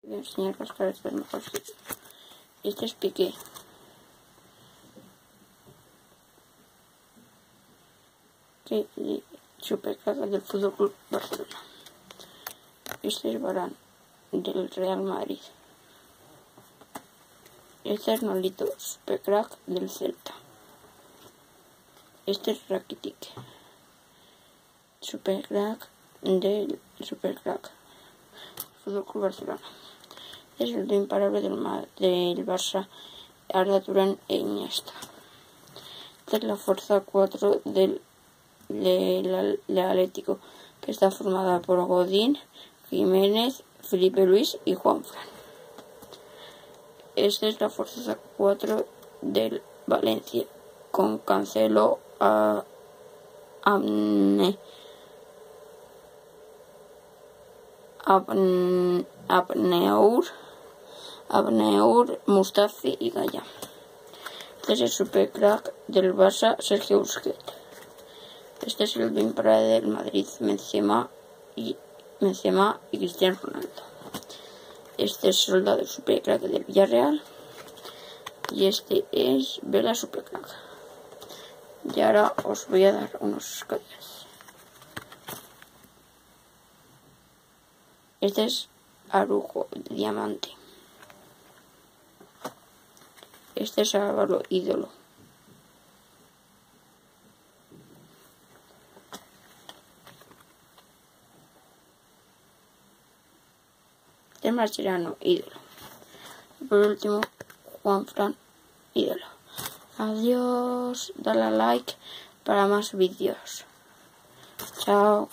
Voy a enseñar las caras del mejor sitio. Este es Piqué. Que supercrack del Fútbol Club Barcelona. Este es Varane del Real Madrid. Este es Nolito, supercrack del Celta. Este es Rakitic, supercrack del Fútbol Club Barcelona. Este es el imparable del Barça, Arda Turan e Iniesta. Esta es la fuerza 4 del Atlético, que está formada por Godín, Jiménez, Felipe Luis y Juanfran. Esta es la fuerza 4 del Valencia, con Cancelo, Abneur, Mustafi y Gaya. Este es el supercrack del Barça, Sergio Busquets. Este es el imparable del Madrid, Benzema y Cristiano Ronaldo. Este es Soldado, el supercrack del Villarreal. Y este es Vela, supercrack. Y ahora os voy a dar unos códigos. Este es Araujo, diamante. Este es Álvaro, ídolo. Este es Mascherano, ídolo. Y por último, Juanfran, ídolo. Adiós, dale a like para más vídeos. Chao.